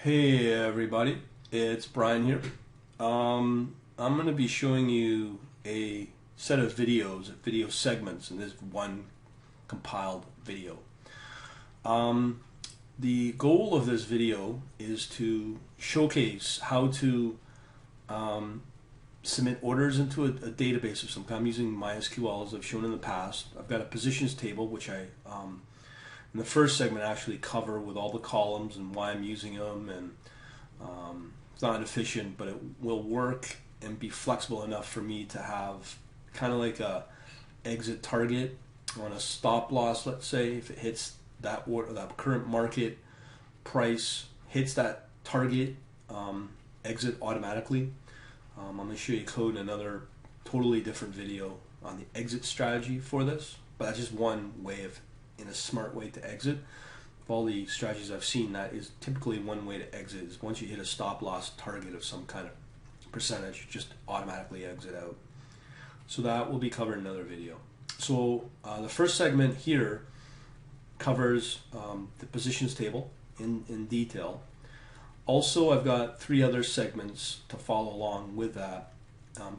Hey everybody, it's Brian here. I'm going to be showing you a set of videos, video segments in this one compiled video. The goal of this video is to showcase how to submit orders into a database of some kind. I'm using MySQL as I've shown in the past. I've got a positions table which I in the first segment I actually cover with all the columns and why I'm using them, and it's not efficient, but it will work and be flexible enough for me to have kind of like a exit target on a stop loss. Let's say if it hits that order, that current market price hits that target, exit automatically. I'm going to show you code in another totally different video on the exit strategy for this, but that's just one way of, in a smart way to exit. Of all the strategies I've seen, that is typically one way to exit, is once you hit a stop loss target of some kind of percentage, just automatically exit out. So that will be covered in another video. So the first segment here covers the positions table in detail. Also, I've got three other segments to follow along with that.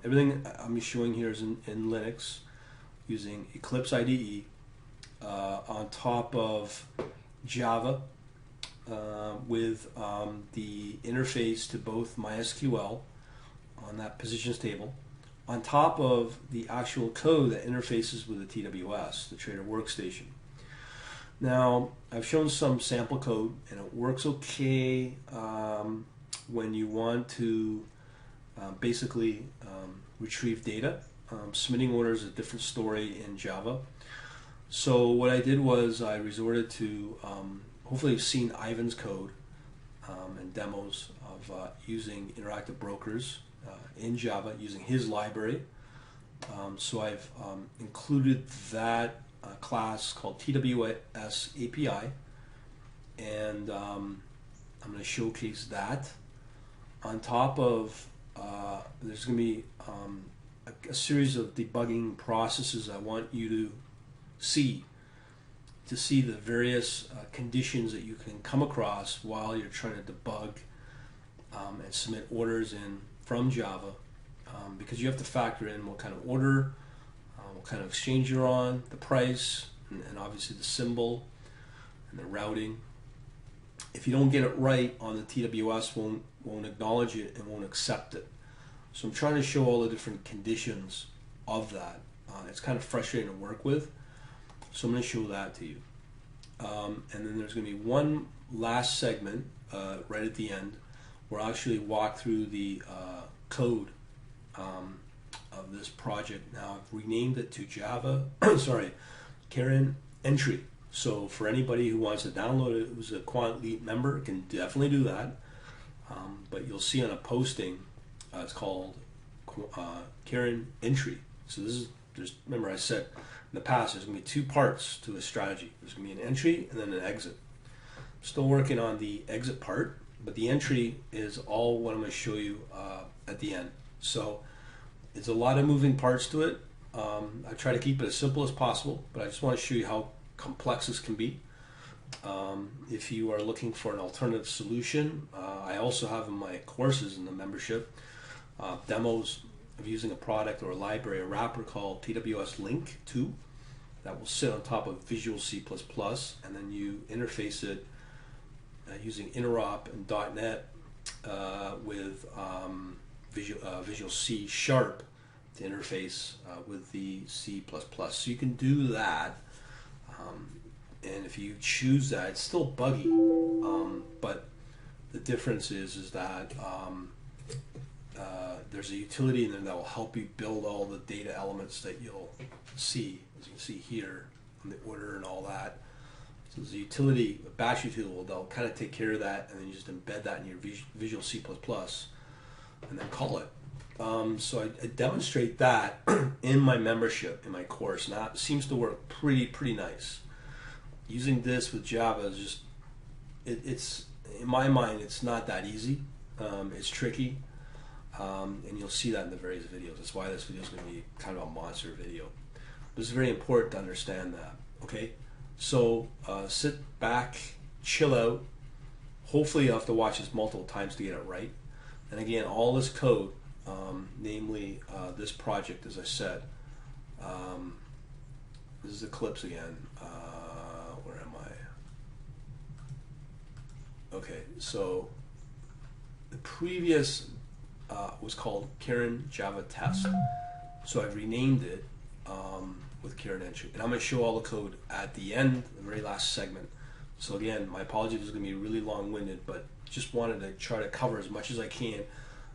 Everything I'm showing here is in Linux using Eclipse IDE on top of Java with the interface to both MySQL on that positions table, on top of the actual code that interfaces with the TWS, the Trader Workstation. Now, I've shown some sample code, and it works okay when you want to basically retrieve data. Submitting orders is a different story in Java. So what I did was I resorted to, hopefully you've seen Ivan's code and demos of using interactive brokers in Java using his library. So I've included that class called TWS API, and I'm going to showcase that. On top of, there's going to be a series of debugging processes I want you to see the various conditions that you can come across while you're trying to debug and submit orders in from Java, because you have to factor in what kind of order, what kind of exchange you're on, the price, and obviously the symbol and the routing. If you don't get it right on the TWS, won't acknowledge it and won't accept it. So I'm trying to show all the different conditions of that. It's kind of frustrating to work with, so I'm going to show that to you. And then there's going to be one last segment right at the end where I'll actually walk through the code of this project. Now I've renamed it to Java, sorry, Karen Entry. So for anybody who wants to download it, who's a Quant Elite member, can definitely do that. But you'll see on a posting, it's called Karen Entry. So this is, remember I said in the past, there's going to be two parts to a strategy. There's going to be an entry and then an exit. I'm still working on the exit part, but the entry is all what I'm going to show you at the end. So it's a lot of moving parts to it. I try to keep it as simple as possible, but I just want to show you how complex this can be. If you are looking for an alternative solution, I also have in my courses in the membership demos of using a product or a library, a wrapper called TWS Link 2 that will sit on top of Visual C++, and then you interface it using interop and .NET with Visual C Sharp to interface with the C++. So you can do that, and if you choose that, it's still buggy, but the difference is that there's a utility in there that will help you build all the data elements that you'll see, as you can see here, on the order and all that. So there's a utility, a bash utility, that'll kind of take care of that, and then you just embed that in your Visual C++, and then call it. So I demonstrate that in my membership, in my course, and that seems to work pretty nice. Using this with Java is just, it's in my mind, it's not that easy. It's tricky. And you'll see that in the various videos. That's why this video is going to be kind of a monster video. But it's very important to understand that. Okay, so sit back, chill out, hopefully you'll have to watch this multiple times to get it right. And again, all this code, namely this project, as I said, this is Eclipse again. Where am I? Okay, so the previous was called Karen Java Test. So I've renamed it with Karen Entry. And I'm going to show all the code at the end, the very last segment. So again, my apologies, this is going to be really long-winded, but just wanted to try to cover as much as I can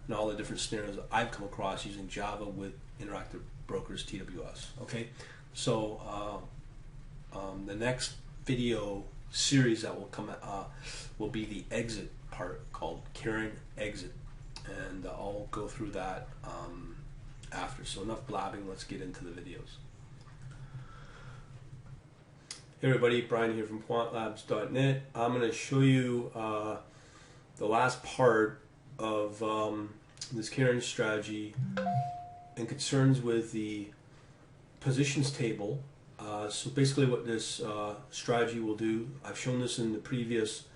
and all the different scenarios I've come across using Java with Interactive Brokers TWS. Okay, so the next video series that will come will be the exit part called Karen Exit, and I'll go through that after. So enough blabbing, let's get into the videos. Hey everybody, Brian here from quantlabs.net. I'm going to show you the last part of this Karen strategy and concerns with the positions table. So basically what this strategy will do, I've shown this in the previous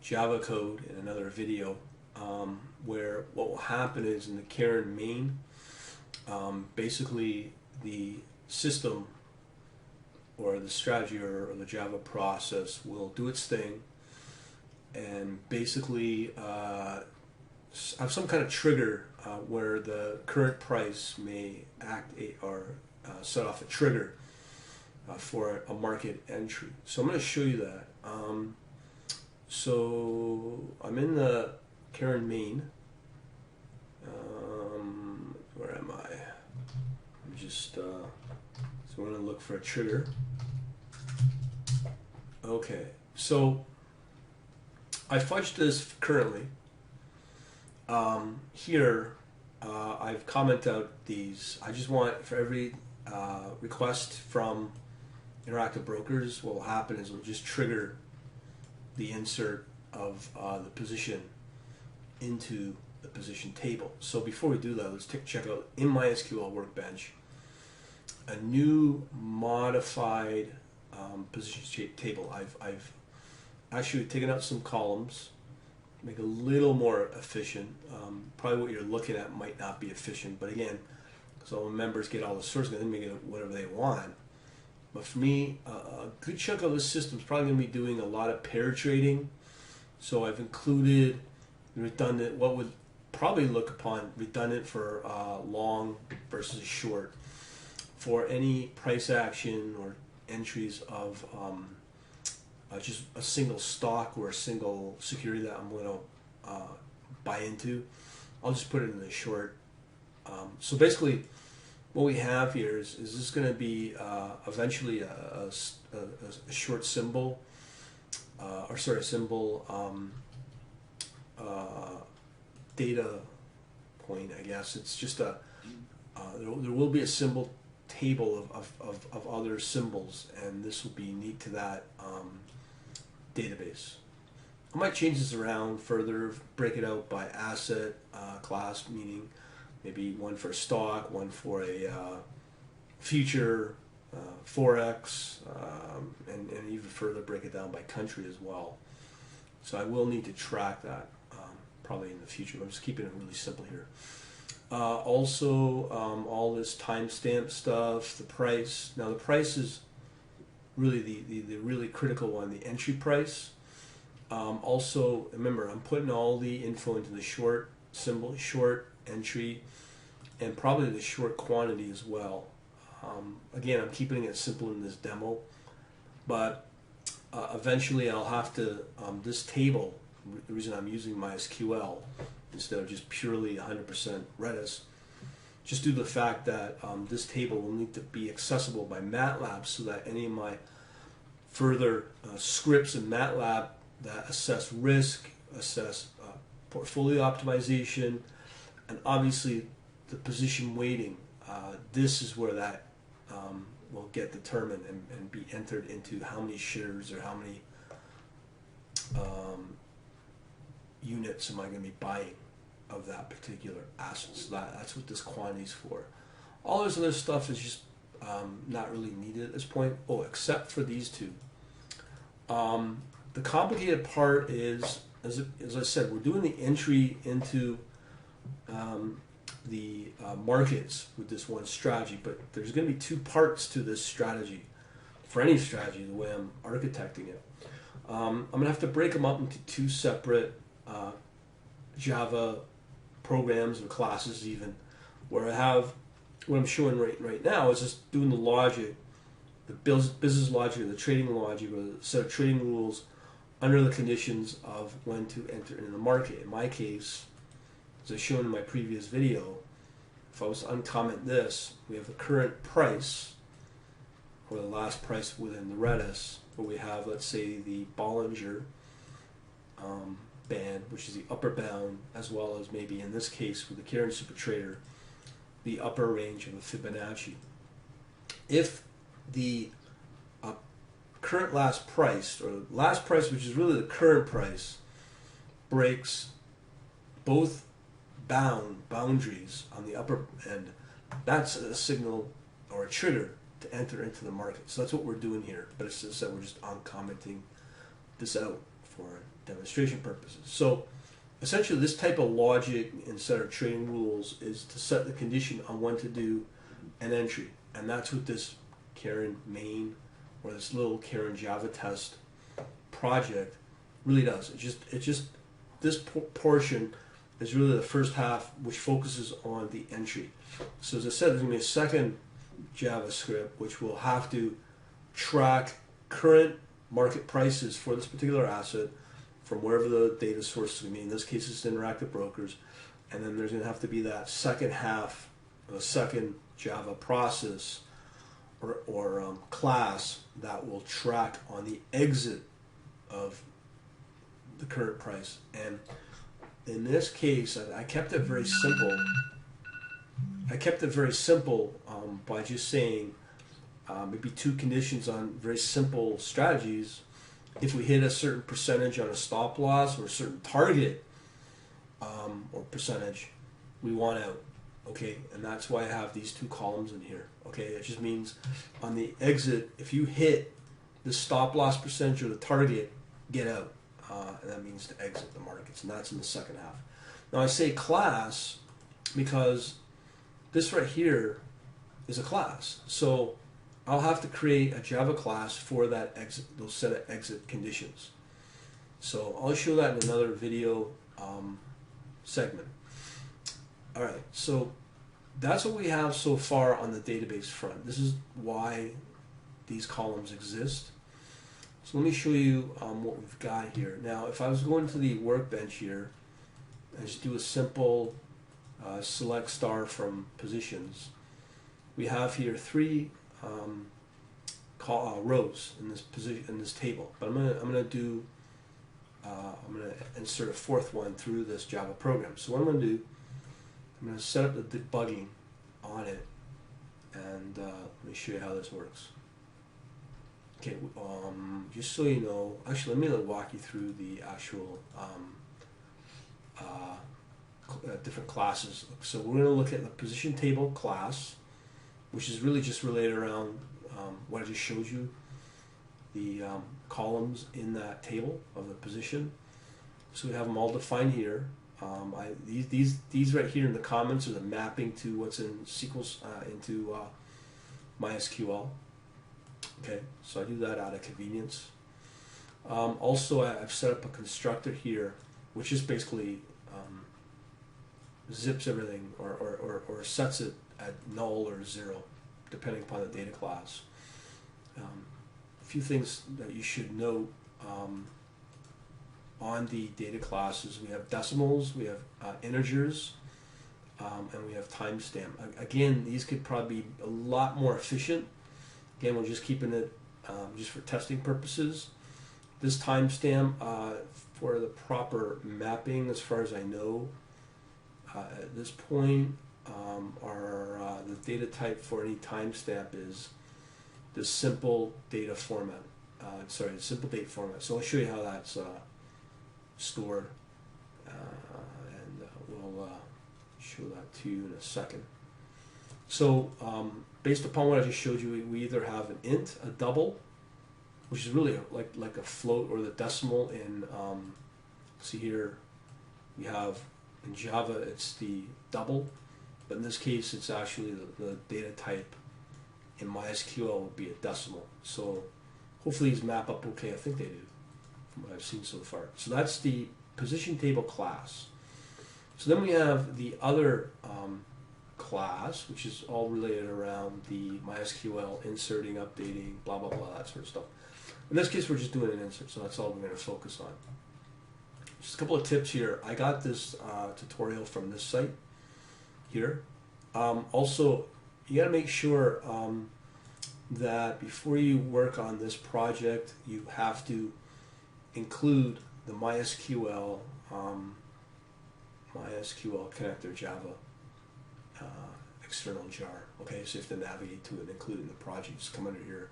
Java code in another video, where what will happen is in the Karen main, basically the system or the strategy or the Java process will do its thing and basically have some kind of trigger where the current price may act or set off a trigger for a market entry. So I'm going to show you that. So I'm in the Karen main. Where am I? I'm just so I'm going to look for a trigger. Okay, so I fudged this currently. Here I've commented out these. I just want for every request from Interactive Brokers, what will happen is we'll just trigger the insert of the position into the position table. So before we do that, let's check out in MySQL Workbench a new modified position table. I've actually taken out some columns, make it a little more efficient. Probably what you're looking at might not be efficient, but again, so members get all the source code, they make it whatever they want. But for me, a good chunk of the system is probably going to be doing a lot of pair trading. So I've included redundant, what would probably look upon redundant for long versus short, for any price action or entries of just a single stock or a single security that I'm going to buy into. I'll just put it in the short. So basically what we have here is this going to be eventually a short symbol, or sorry, a symbol data point, I guess. It's just a, there will be a symbol table of other symbols, and this will be unique to that database. I might change this around further, break it out by asset class, meaning maybe one for stock, one for a future, forex, and even further break it down by country as well. So I will need to track that probably in the future. I'm just keeping it really simple here. Also, all this timestamp stuff, the price. Now the price is really the really critical one, the entry price. Also, remember, I'm putting all the info into the short symbol, short entry, and probably the short quantity as well. Again, I'm keeping it simple in this demo, but eventually I'll have to, this table, the reason I'm using MySQL instead of just purely 100% Redis, just due to the fact that this table will need to be accessible by MATLAB, so that any of my further scripts in MATLAB that assess risk, assess portfolio optimization, and obviously the position weighting, this is where that will get determined and be entered into how many shares or how many units am I going to be buying of that particular asset. So that's what this quantity is for. All this other stuff is just not really needed at this point. Oh, except for these two. The the complicated part is, as I said, we're doing the entry into the markets with this one strategy, but there's going to be two parts to this strategy for any strategy, the way I'm architecting it. I'm going to have to break them up into two separate Java programs or classes even, where I have what I'm showing right now is just doing the logic, the business logic, or the trading logic, or the set of trading rules under the conditions of when to enter in the market. In my case, as I shown in my previous video, if I was to uncomment this, we have the current price, or the last price within the Redis, where we have, let's say, the Bollinger band, which is the upper bound, as well as maybe in this case with the Karen Supertrader, the upper range of a Fibonacci. If the current last price, or last price, which is really the current price, breaks both boundaries on the upper end, that's a signal or a trigger to enter into the market. So that's what we're doing here. But it's just that we're just uncommenting this out for demonstration purposes. So essentially this type of logic and set of trading rules is to set the condition on when to do an entry. And that's what this Karen main, or this little Karen Java test project really does. It just this portion is really the first half, which focuses on the entry. So as I said, there's going to be a second JavaScript which will have to track current market prices for this particular asset from wherever the data source is going to be. In this case, it's interactive brokers. And then there's going to have to be that second half, a second Java process or class that will track on the exit of the current price. And in this case, I kept it very simple. By just saying maybe two conditions on very simple strategies. If we hit a certain percentage on a stop loss or a certain target or percentage, we want out. Okay, and that's why I have these two columns in here. Okay, it just means on the exit, if you hit the stop loss percentage or the target, get out. And that means to exit the markets, and that's in the second half. Now I say class because this right here is a class. So I'll have to create a Java class for that exit, those set of exit conditions. So I'll show that in another video segment. All right, so that's what we have so far on the database front. This is why these columns exist. So let me show you what we've got here. Now, if I was going to the workbench here, and just do a simple select star from positions, we have here three rows in this position, in this table. But I'm gonna insert a fourth one through this Java program. So what I'm gonna do, I'm gonna set up the debugging on it, and let me show you how this works. Okay, just so you know, actually let me walk you through the actual different classes. So we're going to look at the position table class, which is really just related around what I just showed you, the columns in that table of the position. So we have them all defined here. These right here in the comments are the mapping to what's in SQL into MySQL. Okay, so I do that out of convenience. Also, I've set up a constructor here, which is basically zips everything or sets it at null or 0, depending upon the data class. A few things that you should note on the data classes: we have decimals, we have integers, and we have timestamp. Again, these could probably be a lot more efficient. Again, we're just keeping it just for testing purposes. This timestamp for the proper mapping, as far as I know, at this point, the data type for any timestamp is the simple data format. Simple date format. So I'll show you how that's stored, and we'll show that to you in a second. So based upon what I just showed you, we either have an int, a double, which is really like a float or the decimal in, see here, we have in Java it's the double, but in this case it's actually the data type in MySQL would be a decimal. So hopefully these map up okay. I think they do from what I've seen so far. So that's the position table class. So then we have the other class, which is all related around the MySQL inserting, updating, blah, blah, blah, that sort of stuff. In this case, we're just doing an insert, so that's all we're going to focus on. Just a couple of tips here. I got this tutorial from this site here. Also, you got to make sure that before you work on this project, you have to include the MySQL connector Java external jar. Okay, so you have to navigate to it and include it in the project. Just come under here,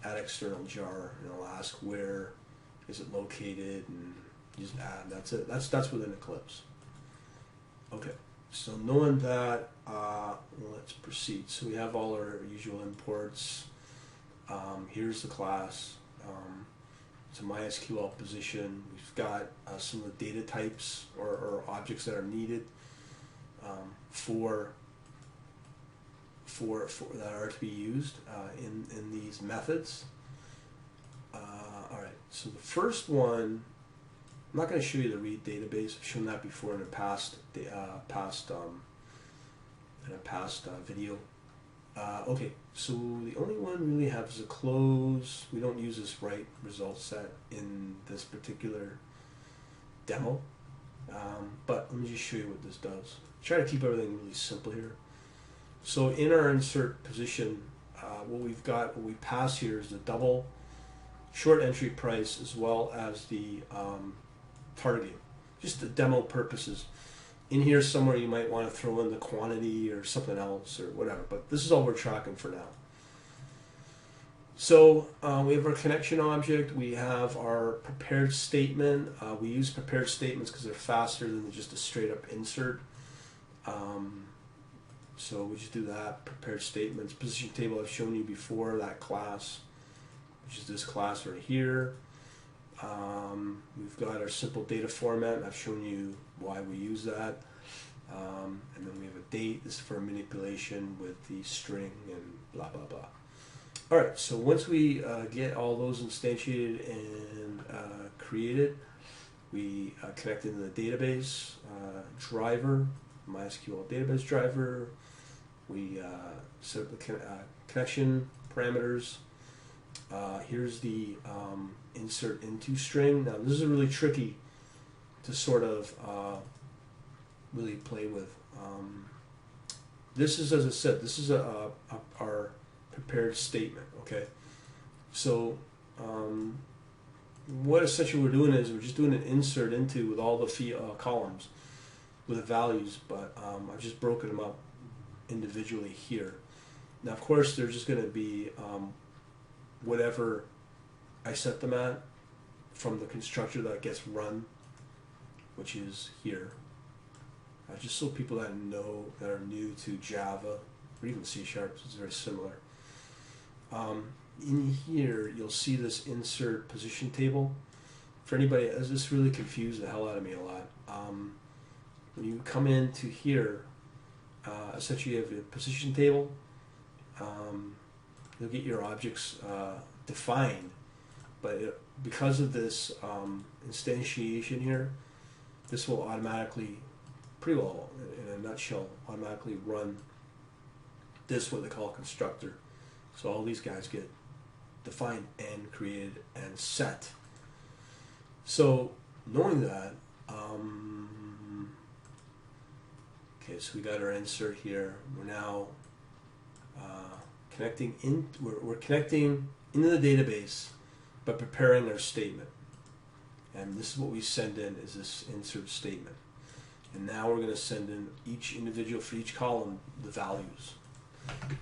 add external jar, and it'll ask where is it located, and you just add. That's it. That's within Eclipse. Okay, so knowing that, let's proceed. So we have all our usual imports. Here's the class. It's a MySQL position. We've got some of the data types or objects that are needed for that are to be used in these methods. All right. So the first one, I'm not going to show you the read database. I've shown that before in a past video. Okay, so the only one we really have is a close. We don't use this write result set in this particular demo, but let me just show you what this does. Try to keep everything really simple here. So in our insert position, what we pass here is the double short entry price as well as the targeting, just the demo purposes. In here somewhere you might want to throw in the quantity or something else or whatever, but this is all we're tracking for now. So we have our connection object, we have our prepared statement. We use prepared statements because they're faster than just a straight up insert. So we just do that, prepared statements. Position table I've shown you before, that class, which is this class right here. We've got our simple data format. I've shown you why we use that. And then we have a date. This is for manipulation with the string and blah, blah, blah. All right, so once we get all those instantiated and created, we connect into the database driver, MySQL database driver. We set up the connection parameters. Here's the insert into string. Now this is really tricky to sort of really play with. This is, as I said, this is our prepared statement. Okay, so what essentially we're doing is we're just doing an insert into with all the columns with the values, but I've just broken them up individually here. Now of course they're just going to be whatever I set them at from the constructor that gets run, which is here. Just so people that know, that are new to Java or even C#, it's very similar. In here you'll see this insert position table. For anybody, this really confused the hell out of me a lot. When you come into here, essentially you have a position table. You'll get your objects defined, but because of this instantiation here, this will automatically, pretty well in a nutshell, automatically run this, what they call a constructor. So all these guys get defined and created and set. So knowing that, okay, so we got our insert here. We're now connecting in. We're connecting into the database by preparing our statement, and this is what we send in, is this insert statement. And now we're going to send in each individual, for each column, the values.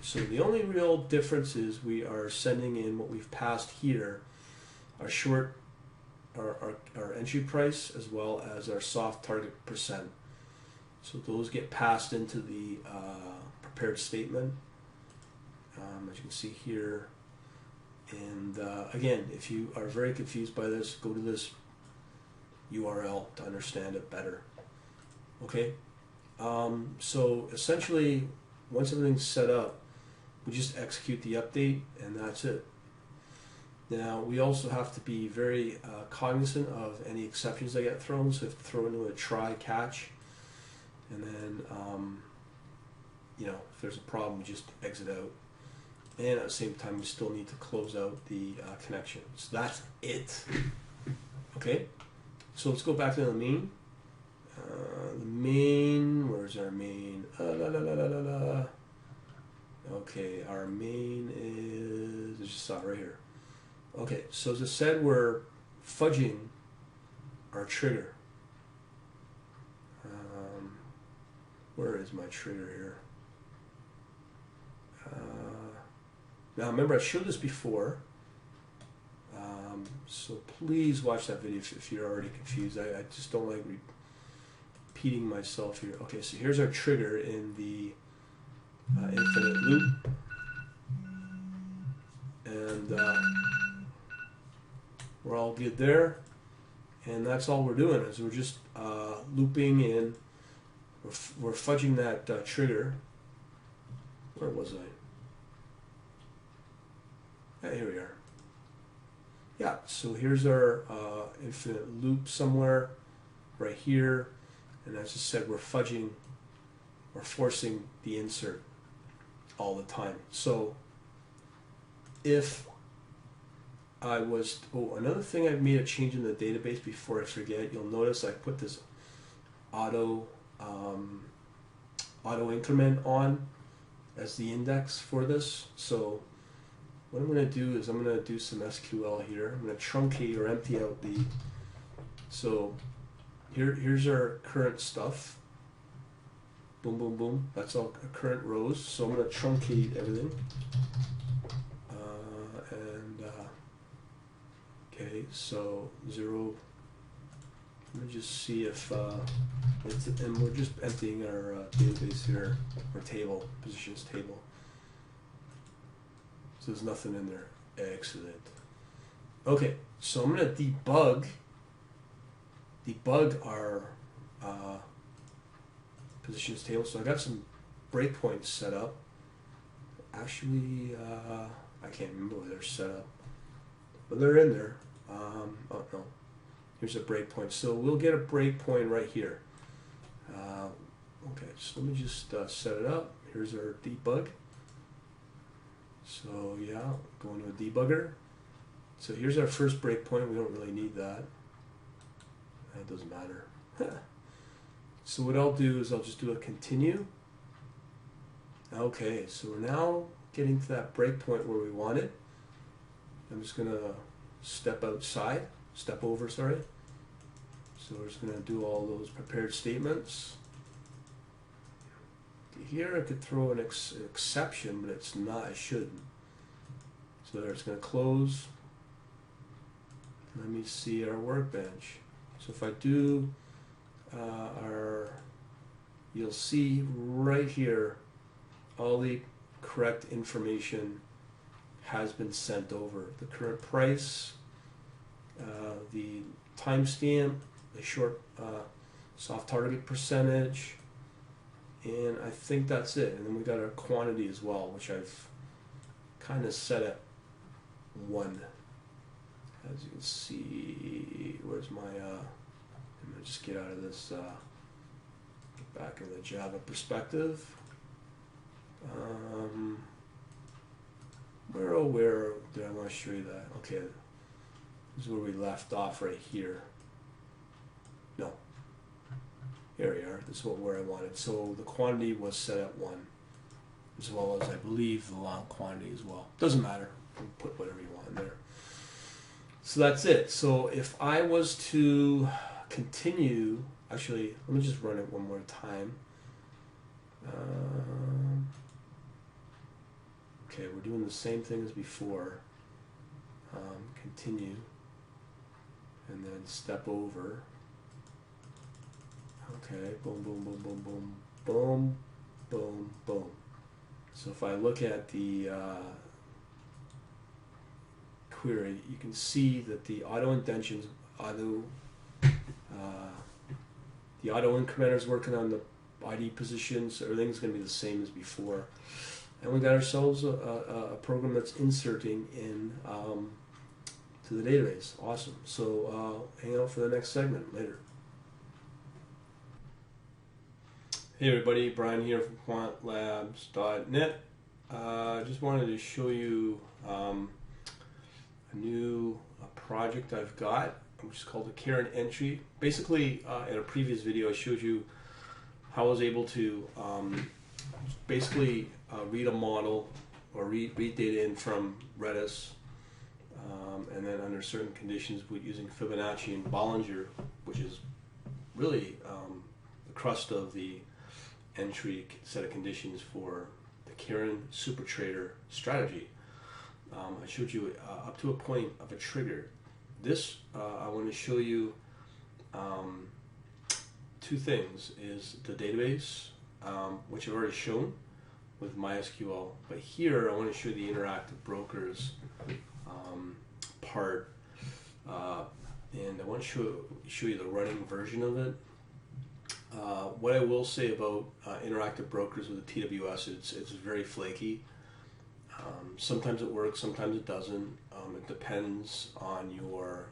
So the only real difference is we are sending in what we've passed here, our short, our entry price, as well as our soft target percent. So those get passed into the prepared statement. As you can see here, And again, if you are very confused by this, go to this URL to understand it better. Okay, so essentially, once everything's set up, we just execute the update, and that's it. Now, we also have to be very cognizant of any exceptions that get thrown. So if throw into a try catch, and then if there's a problem, we just exit out. And at the same time, we still need to close out the connection. So that's it. Okay, so let's go back to the main. Where's our main? Okay, our main is, I just saw it right here. Okay, so as I said, we're fudging our trigger. Where is my trigger here? Now remember, I showed this before, so please watch that video if you're already confused. I just don't like repeating myself here. Okay, so here's our trigger in the infinite loop, and we're all good there. And that's all we're doing, is we're just looping in. We're fudging that trigger. Where was I? Yeah, here we are. Yeah, so here's our infinite loop somewhere right here, and as I said, we're forcing the insert all the time. So if I was, another thing, I've made a change in the database before I forget. You'll notice I put this auto increment on as the index for this. So what I'm going to do is I'm going to do some SQL here. I'm going to truncate or empty out the, so here's our current stuff. Boom, boom, boom. That's all current rows. So I'm going to truncate everything. Okay, so 0. Let me just see if and we're just emptying our database here, or table, positions table. So there's nothing in there. Excellent. Okay, so I'm going to debug our positions table. So I got some breakpoints set up. Actually, I can't remember where they're set up, but they're in there. Oh no, here's a breakpoint. So we'll get a breakpoint right here. Okay, so let me just set it up. Here's our debug. So yeah, going to a debugger. So here's our first breakpoint. We don't really need that. That doesn't matter. So what I'll do is I'll just do a continue. Okay, so we're now getting to that breakpoint where we want it. I'm just going to step over, sorry. So we're just going to do all those prepared statements. Here I could throw an exception, but it's not, I shouldn't. So there, it's going to close. Let me see our workbench. So if I do you'll see right here all the correct information has been sent over. The current price, the timestamp, the short soft target percentage, and I think that's it. And then we got our quantity as well, which I've kind of set at 1. As you can see, where's my, I'm going to just get out of this, get back in the Java perspective. Where did I want to show you that? Okay, this is where we left off right here. No, here we are. This is where I wanted. So the quantity was set at 1, as well as I believe the long quantity as well. Doesn't matter. You can put whatever you want in there. So that's it. So if I was to continue, actually, let me just run it one more time. Okay, we're doing the same thing as before. Continue, and then step over. Okay, boom, boom, boom, boom, boom, boom, boom, boom. So if I look at the query, you can see that the auto indentions, the auto incrementer is working on the ID positions. Everything's going to be the same as before, and we got ourselves a program that's inserting in to the database. Awesome. So hang out for the next segment later. Hey everybody, Brian here from quantlabs.net. Just wanted to show you a new project I've got, which is called the Karen entry. Basically, in a previous video I showed you how I was able to read a model or read data in from Redis, and then under certain conditions using Fibonacci and Bollinger, which is really the crust of the entry set of conditions for the Karen Supertrader strategy. I showed you up to a point of a trigger. This I want to show you two things: is the database, which I've already shown with MySQL, but here I want to show you the interactive brokers part, and I want to show you the running version of it. What I will say about interactive brokers with the TWS, it's very flaky. Sometimes it works, sometimes it doesn't. It depends on your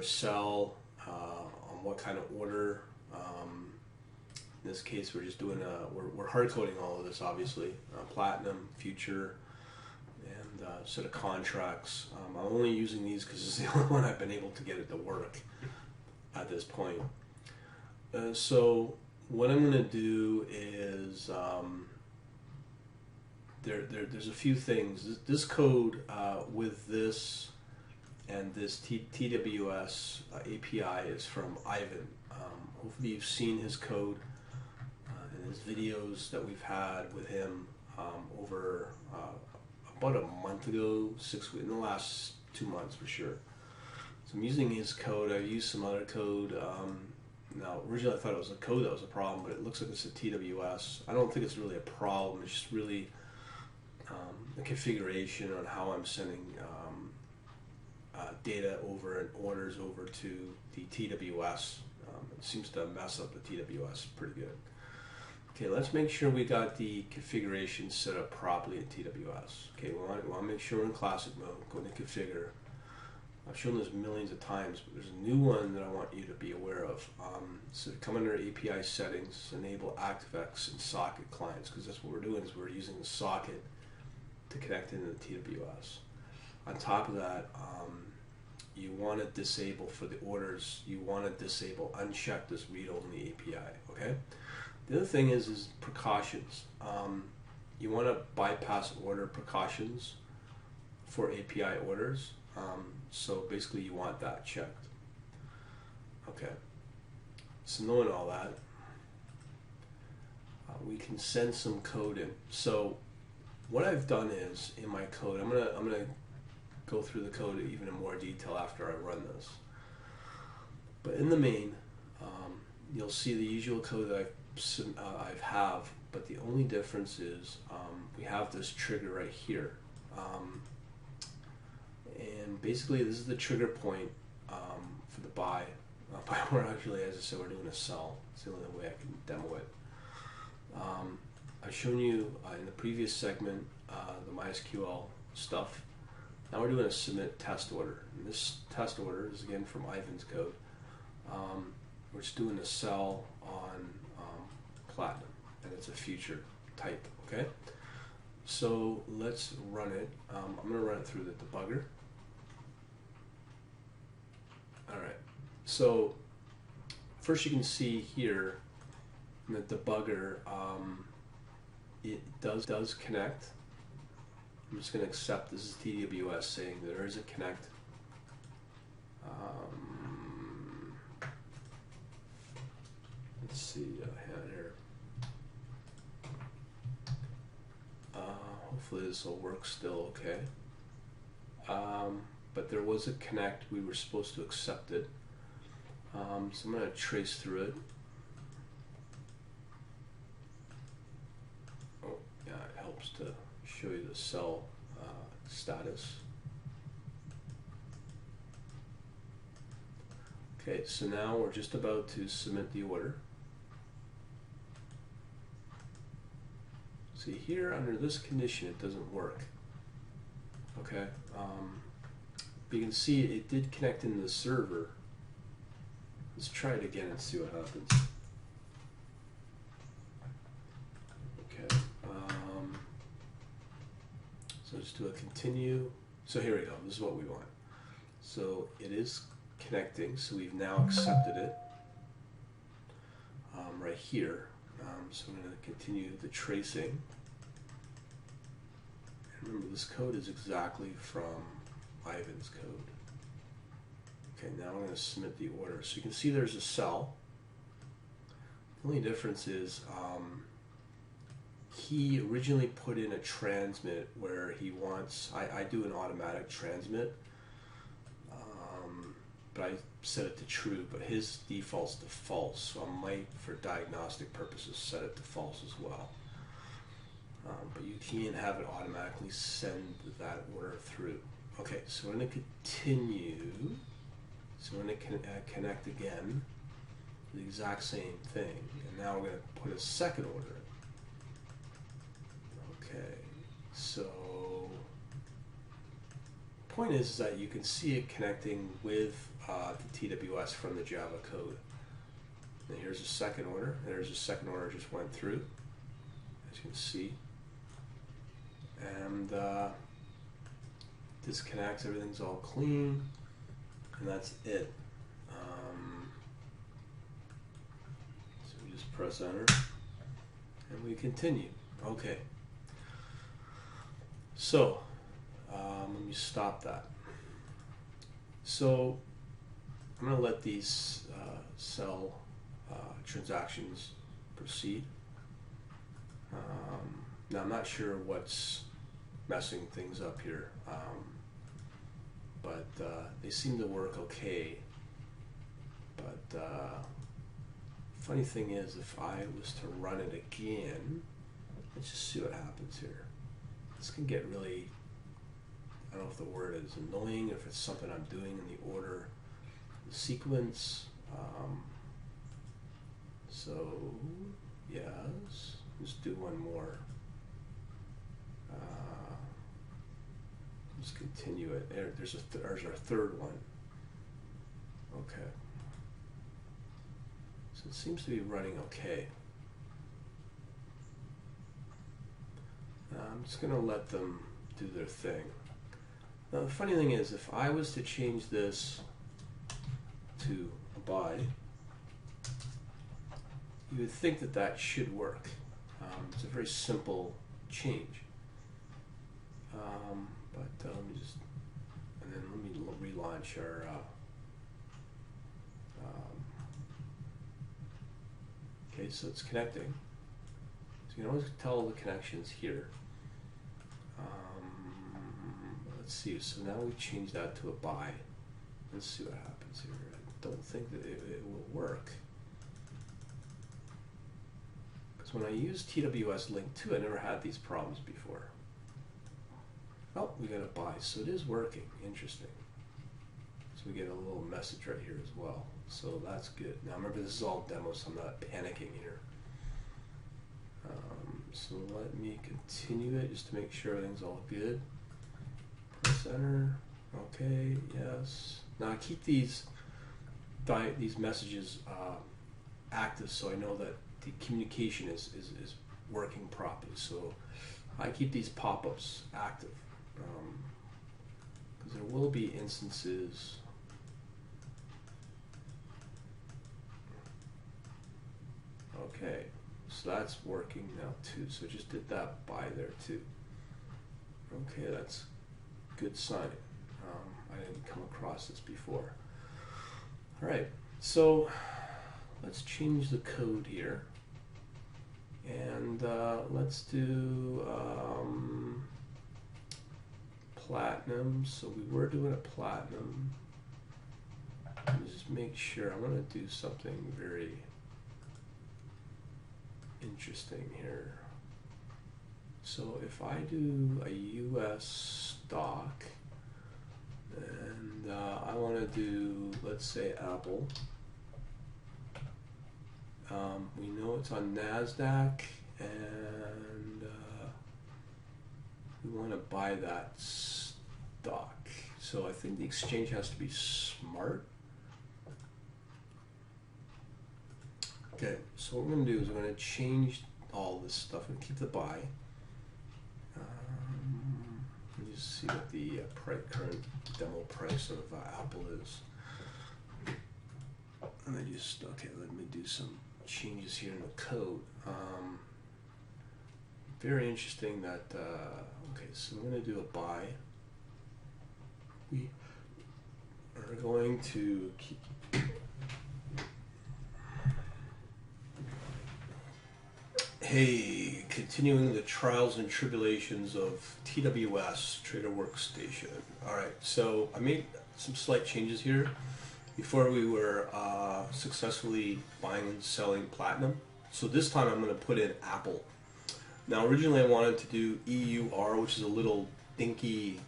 cell, on what kind of order. In this case, we're just doing we're hard coding all of this, obviously. Platinum, future, and set of contracts. I'm only using these because it's the only one I've been able to get it to work at this point. So what I'm going to do is there's a few things. This code with this and this TWS API is from Ivan. Hopefully you've seen his code in his videos that we've had with him over about a month ago, 6 weeks, in the last 2 months for sure. So I'm using his code. I've used some other code. Now, originally I thought it was the code that was a problem, but it looks like it's a TWS. I don't think it's really a problem. It's just really the configuration on how I'm sending data over and orders over to the TWS. It seems to mess up the TWS pretty good. Okay, let's make sure we got the configuration set up properly in TWS. Okay, we want to make sure we're in classic mode. Go into configure. I've shown this millions of times, but there's a new one that I want you to be aware of. So come under API settings, enable ActiveX and socket clients, because that's what we're doing, is we're using the socket to connect into the TWS. On top of that, you want to disable for the orders, you want to disable, uncheck this read-only API, okay? The other thing is precautions. You want to bypass order precautions for API orders. So basically you want that checked. Okay, so knowing all that, we can send some code in. So what I've done is, in my code, I'm gonna go through the code even in more detail after I run this. But in the main, you'll see the usual code that I have, but the only difference is we have this trigger right here. And basically this is the trigger point for the buy. We're actually, as I said, we're doing a sell. It's the only way I can demo it. I've shown you in the previous segment the MySQL stuff. Now we're doing a submit test order. And this test order is again from Ivan's code. We're just doing a sell on platinum, and it's a future type, okay? So let's run it. I'm going to run it through the debugger. Alright, so first you can see here in the debugger, it does connect. I'm just going to accept this is TWS saying there is a connect. Let's see, here. Hopefully this will work still okay. But there was a connect, we were supposed to accept it. So I'm going to trace through it. Oh, yeah, it helps to show you the cell status. Okay, so now we're just about to submit the order. See here under this condition it doesn't work. Okay, but you can see it did connect into the server. Let's try it again and see what happens. Okay, so just do a continue. So here we go, this is what we want. So it is connecting, so we've now accepted it right here. So I'm going to continue the tracing. And remember, this code is exactly from Ivan's code. Okay, now I'm going to submit the order. So you can see there's a cell. The only difference is he originally put in a transmit where he wants, I do an automatic transmit, but I set it to true, but his default's to false, so I might, for diagnostic purposes, set it to false as well. But you can't have it automatically send that order through. Okay, so we're going to continue. So we're going to connect again, the exact same thing, and now we're going to put a second order in. Okay, so the point is that you can see it connecting with the TWS from the Java code. And here's a second order. There's a second order just went through, as you can see. And disconnects, everything's all clean, and that's it. So we just press enter, and we continue. Okay. So let me stop that. So I'm going to let these cell transactions proceed. Now I'm not sure what's messing things up here, but they seem to work okay. But funny thing is, if I was to run it again, let's just see what happens here. This can get really, I don't know if the word is annoying, if it's something I'm doing in the order, the sequence. So yes, let's do one more. Let's continue it. There's our third one. Okay. So it seems to be running okay. I'm just going to let them do their thing. Now the funny thing is, if I was to change this to a buy, you would think that that should work. It's a very simple change. But let me just, and then let me relaunch our okay, so it's connecting. So you can always tell the connections here. Let's see, so now we've changed that to a buy. Let's see what happens here. I don't think that it will work. Because when I use TWS link 2, I never had these problems before. Oh, we got a buy, so it is working. Interesting. So we get a little message right here as well. So that's good. Now remember, this is all demo, so I'm not panicking here. So let me continue it just to make sure everything's all good. Press enter. Okay, yes. Now I keep these messages active, so I know that the communication is working properly. So I keep these pop-ups active, because there will be instances. Okay, so that's working now too. So I just did that buy there too. Okay, that's a good sign. I didn't come across this before. All right, so let's change the code here, and let's do platinum. So we were doing a platinum. Let me just make sure. I'm going to do something very interesting here. So if I do a US stock, and I want to do, let's say, Apple. We know it's on NASDAQ, and we want to buy that stock. So I think the exchange has to be smart. Okay, so what we're going to do is we're going to change all this stuff and keep the buy. Let me just see what the current demo price of Apple is. And then just, okay, let me do some changes here in the code. Very interesting that, okay, so we're going to do a buy. We are going to keep, hey, continuing the trials and tribulations of TWS, Trader Workstation. All right, so I made some slight changes here. Before we were successfully buying and selling platinum. So this time I'm going to put in Apple. Now originally I wanted to do EUR, which is a little dinky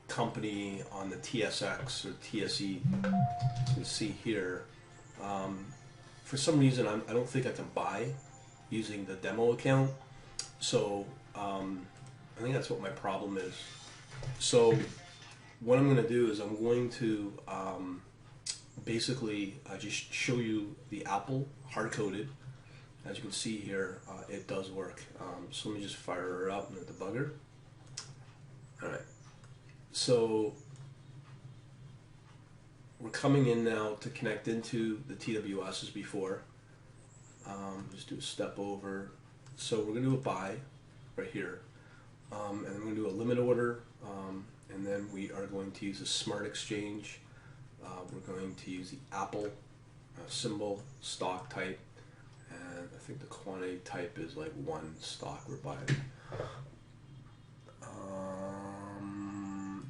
company on the TSX or TSE. You can see here. For some reason I don't think I can buy using the demo account. So I think that's what my problem is. So what I'm going to do is I'm going to basically just show you the Apple hard-coded. As you can see here, it does work. So let me just fire her up in the debugger. Alright, so we're coming in now to connect into the TWS as before. Just do a step over. So we're going to do a buy right here. And then we're going to do a limit order. And then we are going to use a smart exchange. We're going to use the Apple symbol, stock type, and I think the quantity type is like one stock we're buying.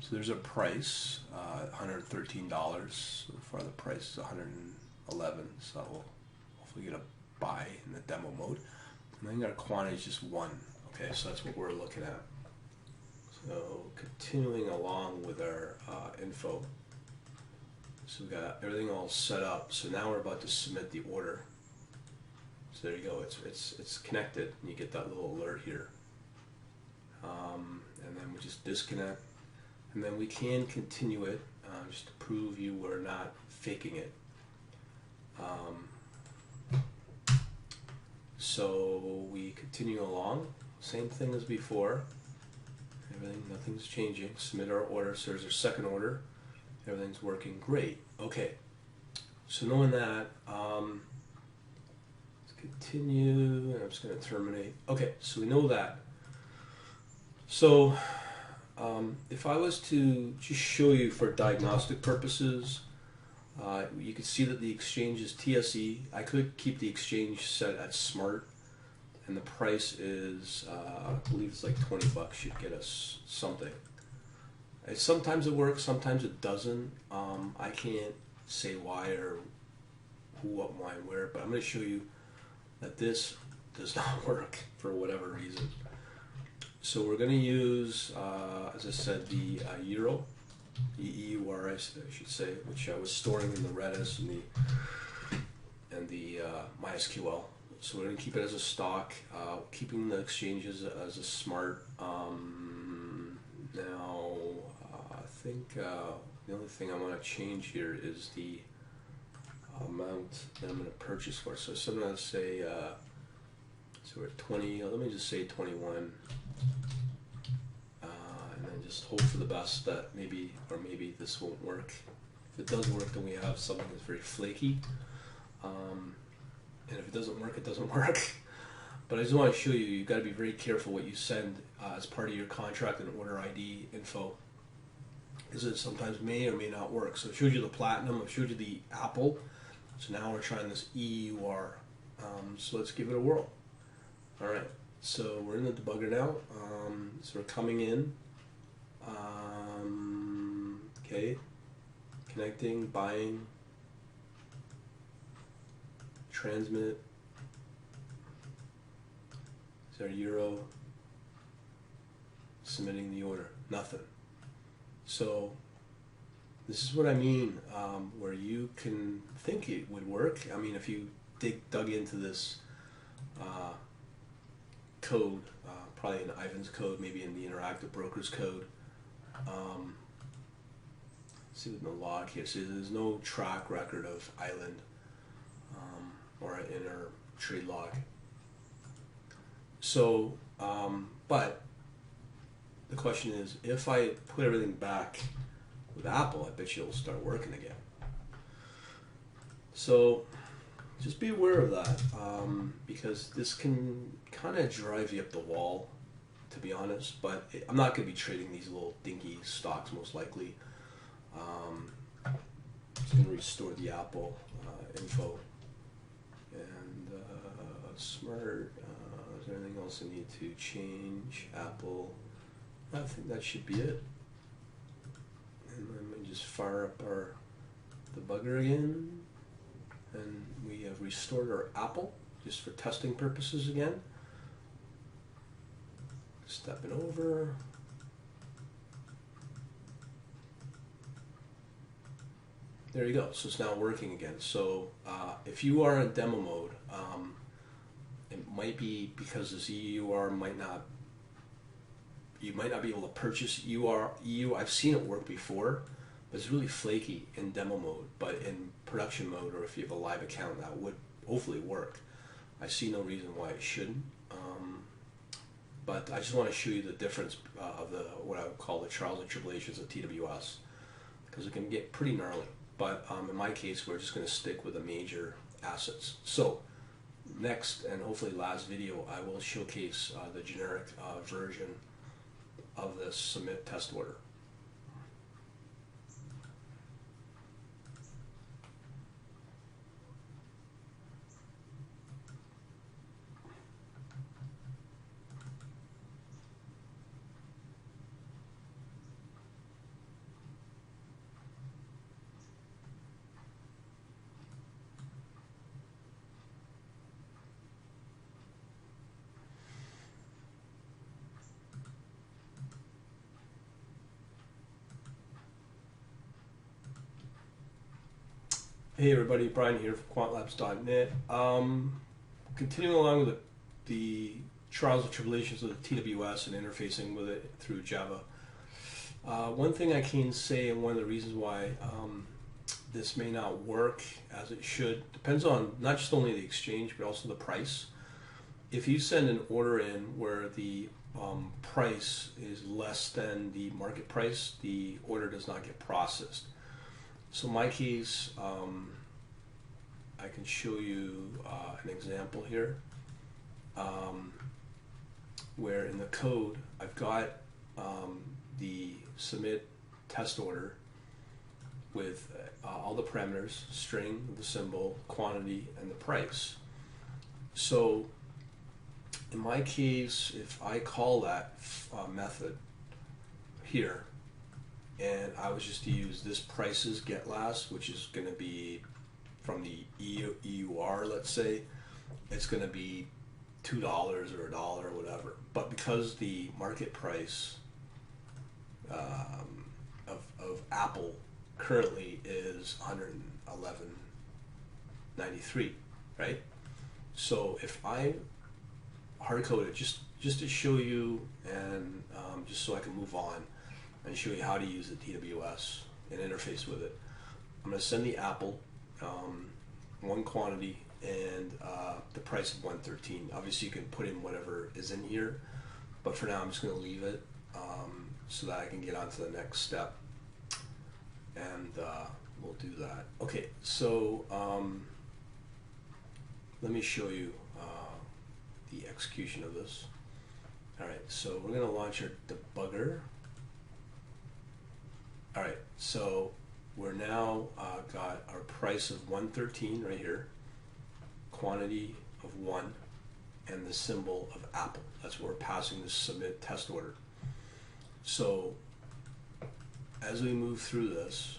So there's a price, $113. So far the price is $111. So we'll hopefully get a buy in the demo mode. And then our quantity is just one. Okay, so that's what we're looking at. So continuing along with our info. So we got everything all set up. So now we're about to submit the order. So there you go. It's connected, and you get that little alert here. And then we just disconnect, and then we can continue it just to prove you were not faking it. So we continue along. Same thing as before. Everything, nothing's changing. Submit our order. So there's our second order. Everything's working great. Okay, so knowing that, let's continue, and I'm just going to terminate. Okay, so we know that. So if I was to just show you for diagnostic purposes, you can see that the exchange is TSE. I could keep the exchange set at smart, and the price is, I believe it's like 20 bucks should get us something. Sometimes it works, sometimes it doesn't. I can't say why or who, what, why, where, but I'm going to show you that this does not work for whatever reason. So we're going to use, as I said, the Euro, the EUR, I should say, which I was storing in the Redis and the MySQL. So we're going to keep it as a stock, keeping the exchanges as a smart. Now, I think the only thing I want to change here is the amount that I'm going to purchase for. So I'm going to say, so we're at 20, let me just say 21, and then just hope for the best that maybe this won't work. If it does work, then we have something that's very flaky, and if it doesn't work, it doesn't work. But I just want to show you, you've got to be very careful what you send as part of your contract and order ID info, because it sometimes may or may not work. So I showed you the platinum, I showed you the Apple, so now we're trying this EUR. So let's give it a whirl. All right, so we're in the debugger now. So we're coming in. Okay, connecting, buying, transmit. Is our Euro, submitting the order? Nothing. So this is what I mean, where you can think it would work. I mean, if you dug into this code, probably in Ivan's code, maybe in the interactive broker's code. See with the log here. See, there's no track record of island or an inner trade log. So, but the question is, if I put everything back with Apple, I bet you it'll start working again. So just be aware of that, because this can kind of drive you up the wall, to be honest. But I'm not going to be trading these little dinky stocks, most likely. Just going to restore the Apple info. And smart, is there anything else I need to change? Apple, I think that should be it. And let me just fire up our debugger again. And we have restored our Apple, just for testing purposes again. Stepping over. There you go. So it's now working again. So if you are in demo mode, it might be because this EUR might not. You might not be able to purchase EU. I've seen it work before, but it's really flaky in demo mode. But in production mode, or if you have a live account, that would hopefully work. I see no reason why it shouldn't. But I just want to show you the difference of what I would call the trials and tribulations of TWS, because it can get pretty gnarly. But in my case, we're just going to stick with the major assets. So next, and hopefully last video, I will showcase the generic version of this submit test order. Hey everybody, Brian here from quantlabs.net. Continuing along with the trials and tribulations of the TWS and interfacing with it through Java. One thing I can say, and one of the reasons why this may not work as it should, depends on not just only the exchange, but also the price. If you send an order in where the price is less than the market price, the order does not get processed. So in my case, I can show you an example here, where in the code I've got the submit test order with all the parameters, string, the symbol, quantity, and the price. So in my case, if I call that method here, and I was just to use this prices get last, which is going to be from the EUR, let's say, it's going to be $2 or $1 or whatever. But because the market price of Apple currently is $111.93, right? So if I hard code it just to show you, and just so I can move on and show you how to use the TWS and interface with it, I'm going to send the Apple one quantity and the price of 113. Obviously you can put in whatever is in here, but for now I'm just going to leave it so that I can get on to the next step, and we'll do that. Okay, so let me show you the execution of this. Alright, so we're going to launch our debugger. Alright, so we're now got our price of 113 right here, quantity of 1, and the symbol of Apple. That's where we're passing this submit test order. So as we move through this,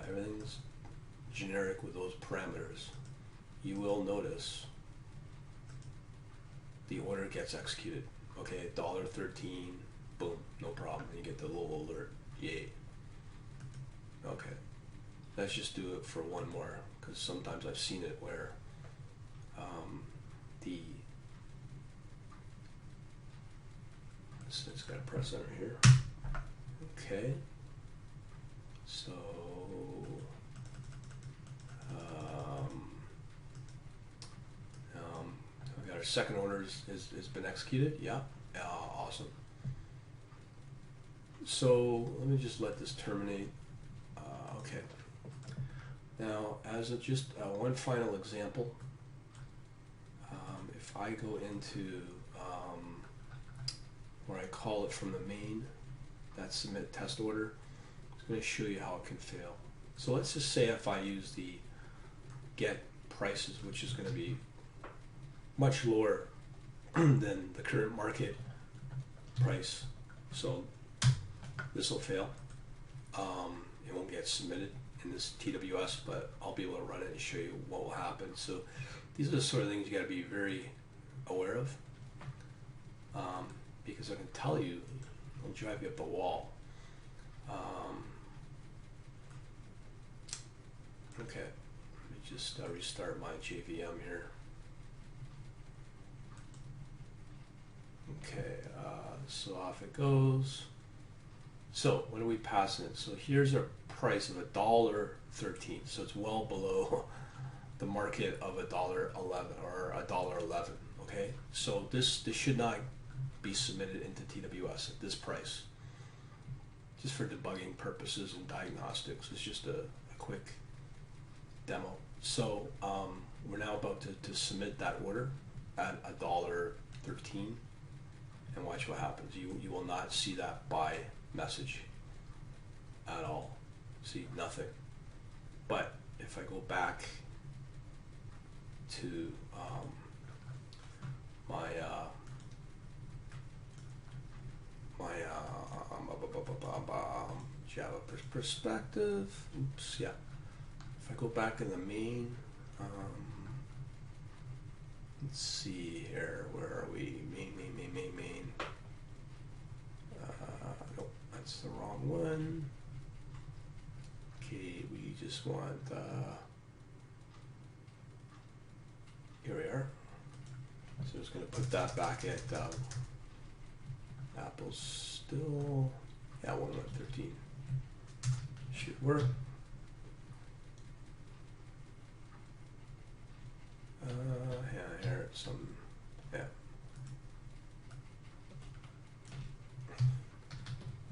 everything's generic with those parameters. You will notice the order gets executed. Okay, $1.13, boom, no problem. You get the little alert, yay. Okay, let's just do it for one more, because sometimes I've seen it where it's got to press enter here. Okay, so I've got our second order has been executed. Yeah, awesome. So let me just let this terminate. Okay. Now, as just one final example, if I go into where I call it from the main, that submit test order, it's going to show you how it can fail. So let's just say if I use the get prices, which is going to be much lower than the current market price. So this will fail. It won't get submitted in this TWS, but I'll be able to run it and show you what will happen. So these are the sort of things you got to be very aware of, because I can tell you it'll drive you up a wall. Okay, let me just restart my JVM here. Okay, so off it goes. So what are we passing it? So here's our price of $1.13. So it's well below the market of $1.11 or $1.11. Okay, so this should not be submitted into TWS at this price. Just for debugging purposes and diagnostics. It's just a quick demo. So we're now about to submit that order at $1.13, and watch what happens. You will not see that buy message at all. See nothing. But if I go back to my Java perspective. Oops, yeah. If I go back in the main, let's see here. Where are we? Main. Nope, that's the wrong one. Okay, we just want. Here we are. So I'm just going to put that back at Apple's still. Yeah, 1.13 should work. Yeah, here some. Yeah.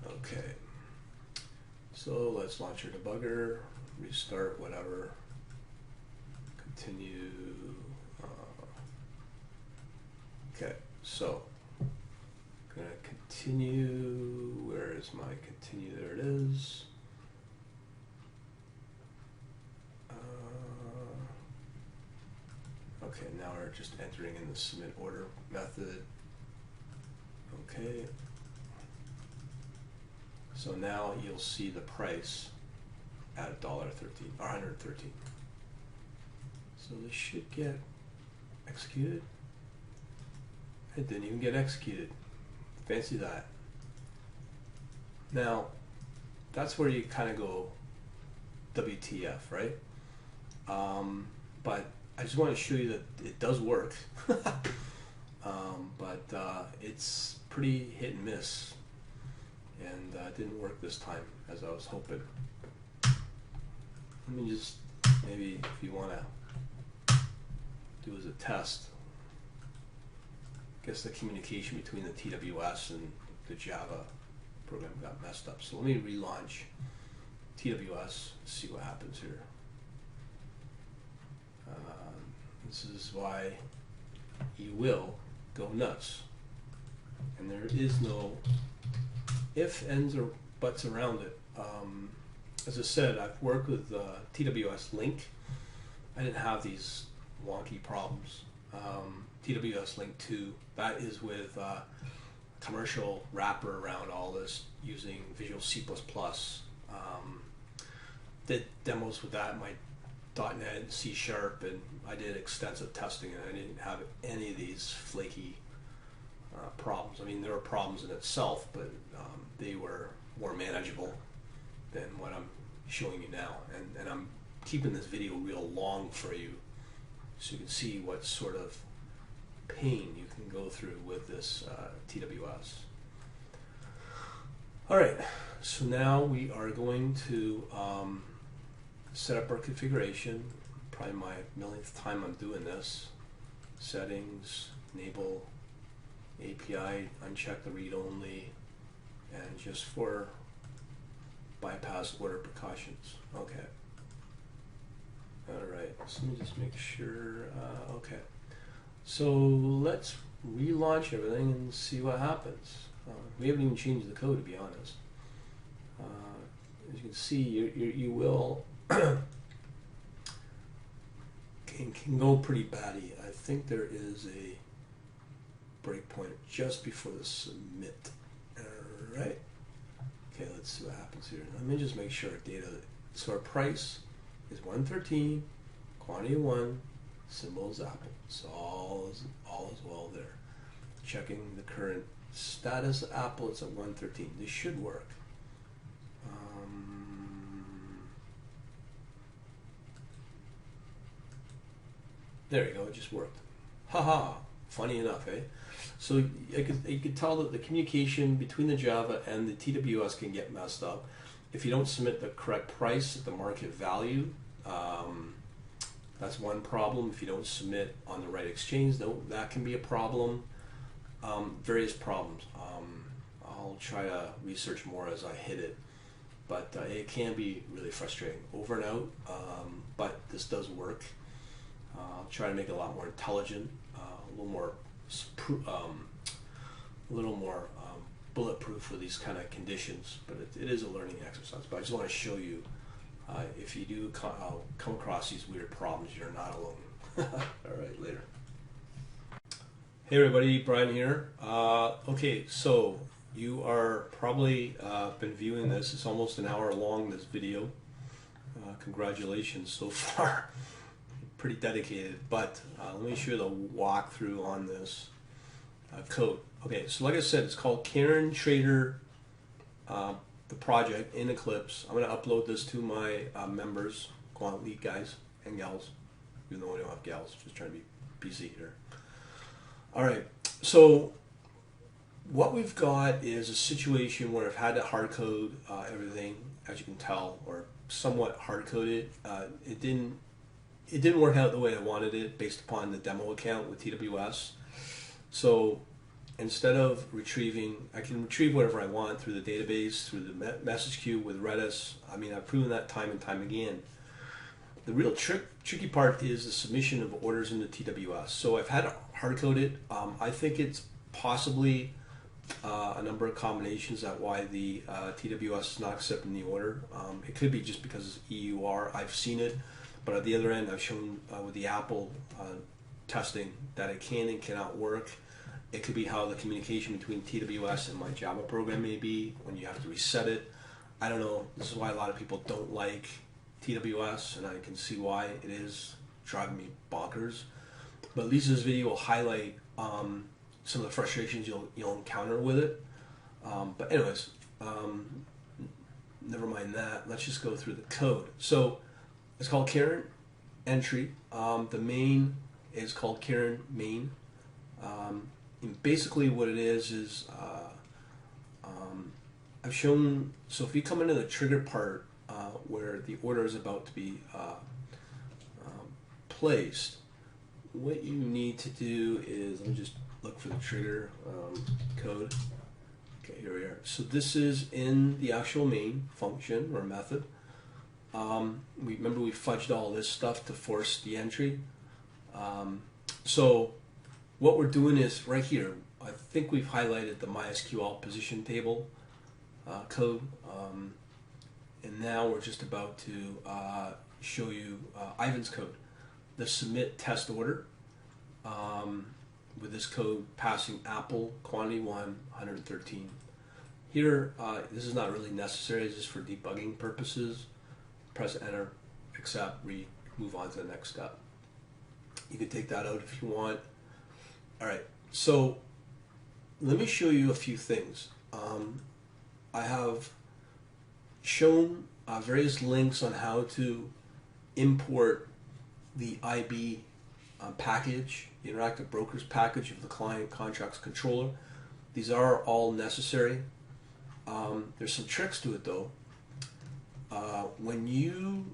Okay. So let's launch our debugger, restart whatever, continue. Okay, so I'm gonna continue. Where is my continue? There it is. Okay, now we're just entering in the submit order method. Okay. So now you'll see the price at $1.13 or 113. So this should get executed. It didn't even get executed. Fancy that. Now, that's where you kind of go WTF, right? But I just want to show you that it does work. But it's pretty hit and miss. And it didn't work this time as I was hoping. Let me just, maybe if you want to do as a test, I guess the communication between the TWS and the Java program got messed up. So let me relaunch TWS, see what happens here. This is why you will go nuts. And there is no if, ands, or buts around it. As I said, I've worked with TWS Link. I didn't have these wonky problems. TWS Link 2, that is with commercial wrapper around all this using Visual C++. Did demos with that in my .NET and C#, and I did extensive testing, and I didn't have any of these flaky problems. I mean, there were problems in itself, but they were more manageable than what I'm showing you now. And I'm keeping this video real long for you so you can see what sort of pain you can go through with this TWS. Alright, so now we are going to set up our configuration. Probably my millionth time I'm doing this. Settings, enable API, uncheck the read-only, and just for bypass order precautions. Okay. Alright, so let me just make sure. Okay. So let's relaunch everything and see what happens. We haven't even changed the code, to be honest. As you can see, you will can go pretty batty. I think there is a breakpoint just before the submit. Alright. Okay, let's see what happens here. Let me just make sure our data. So our price is 113, quantity 1, symbol is Apple. So all is well there. Checking the current status of Apple, it's at 113. This should work. There you go, it just worked. Haha, funny enough, eh? So you could tell that the communication between the Java and the TWS can get messed up. If you don't submit the correct price at the market value, that's one problem. If you don't submit on the right exchange, that can be a problem. Various problems. I'll try to research more as I hit it, but it can be really frustrating. Over and out, but this does work. I'll try to make it a lot more intelligent, a little more bulletproof for these kind of conditions, but it is a learning exercise. But I just want to show you, if you do come across these weird problems, you're not alone. All right, later. Hey everybody, Brian here. Okay, so you are probably been viewing this. It's almost an hour long, this video. Congratulations so far. Pretty dedicated, but let me show you the walkthrough on this code. Okay, so like I said, it's called Karen Trader, the project in Eclipse. I'm going to upload this to my members, Quant Elite guys and gals, even though I don't have gals, just trying to be PC here. Alright, so what we've got is a situation where I've had to hard code everything, as you can tell, or somewhat hard coded. It didn't work out the way I wanted it based upon the demo account with TWS. So instead of retrieving, I can retrieve whatever I want through the database, through the message queue with Redis. I mean, I've proven that time and time again. The real tricky part is the submission of orders into TWS. So I've had to hard code it. I think it's possibly a number of combinations that why the TWS is not accepting the order. It could be just because it's EUR. I've seen it. But at the other end, I've shown with the Apple testing that it can and cannot work. It could be how the communication between TWS and my Java program may be when you have to reset it. I don't know. This is why a lot of people don't like TWS, and I can see why it is driving me bonkers. But at least this video will highlight some of the frustrations you'll encounter with it. But anyways, never mind that. Let's just go through the code. So it's called Karen entry. The main is called Karen main. And basically what it is I've shown, so if you come into the trigger part where the order is about to be placed, what you need to do is, let me just look for the trigger code. Okay, here we are. So this is in the actual main function or method. Remember we fudged all this stuff to force the entry. So what we're doing is right here, I think we've highlighted the MySQL position table code, and now we're just about to show you Ivan's code, the submit test order, with this code passing Apple quantity 113. Here, this is not really necessary, it's just for debugging purposes. Press enter, accept, read, move on to the next step. You can take that out if you want. Alright, so let me show you a few things. I have shown various links on how to import the IB package, the Interactive Brokers package of the Client Contracts Controller. These are all necessary. There's some tricks to it though. When you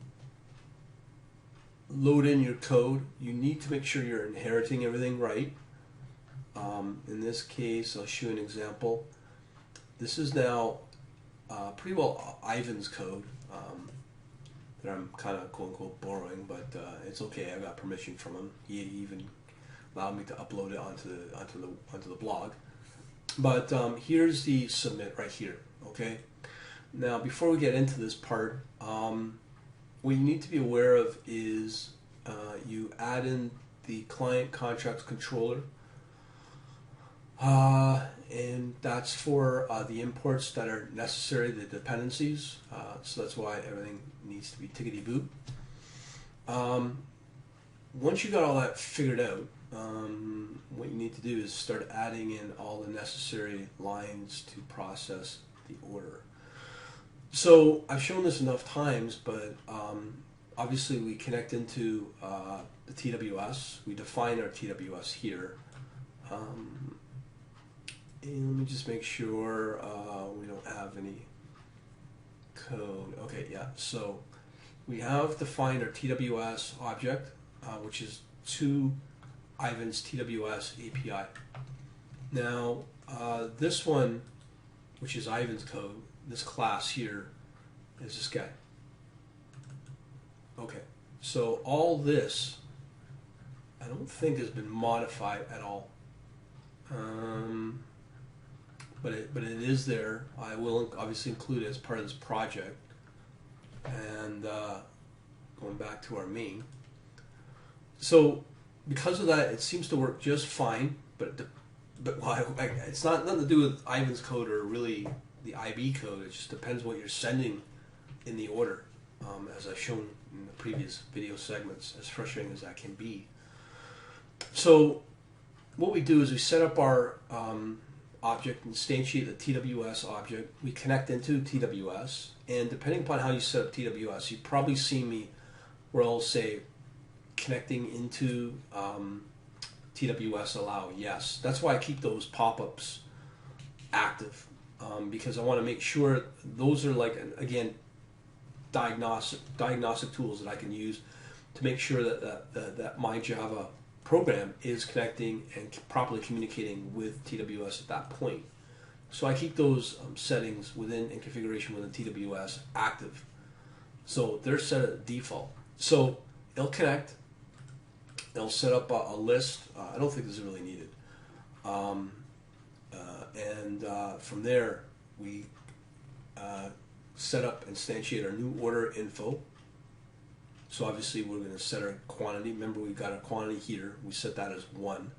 load in your code, you need to make sure you're inheriting everything right. In this case, I'll show you an example. This is now pretty well Ivan's code that I'm kind of quote unquote borrowing, but it's okay. I got permission from him. He even allowed me to upload it onto the blog. But here's the submit right here. Okay. Now, before we get into this part, what you need to be aware of is you add in the Client Contracts Controller, and that's for the imports that are necessary, the dependencies. So that's why everything needs to be tickety boot. Once you got all that figured out, what you need to do is start adding in all the necessary lines to process the order. So I've shown this enough times, but obviously we connect into the TWS. We define our TWS here. And let me just make sure we don't have any code. Okay, yeah. So we have defined our TWS object, which is to Ivan's TWS API. Now, this one, which is Ivan's code, this class here is this guy. Okay, so all this, I don't think has been modified at all. But it is there. I will obviously include it as part of this project. And going back to our main. So because of that, it seems to work just fine. But it's not nothing to do with Ivan's code or really the IB code. It just depends what you're sending in the order, as I've shown in the previous video segments, as frustrating as that can be. So what we do is we set up our object, instantiate the TWS object. We connect into TWS, and depending upon how you set up TWS, you probably see me where I'll say connecting into TWS allow yes. That's why I keep those pop-ups active, because I want to make sure those are, like, again, diagnostic tools that I can use to make sure that my Java program is connecting and properly communicating with TWS at that point. So I keep those settings within and configuration within TWS active. So they're set at default. So it'll connect. It'll set up a list. I don't think this is really needed. From there, we set up, instantiate our new order info. So obviously we're going to set our quantity. Remember, we've got our quantity here. We set that as 1.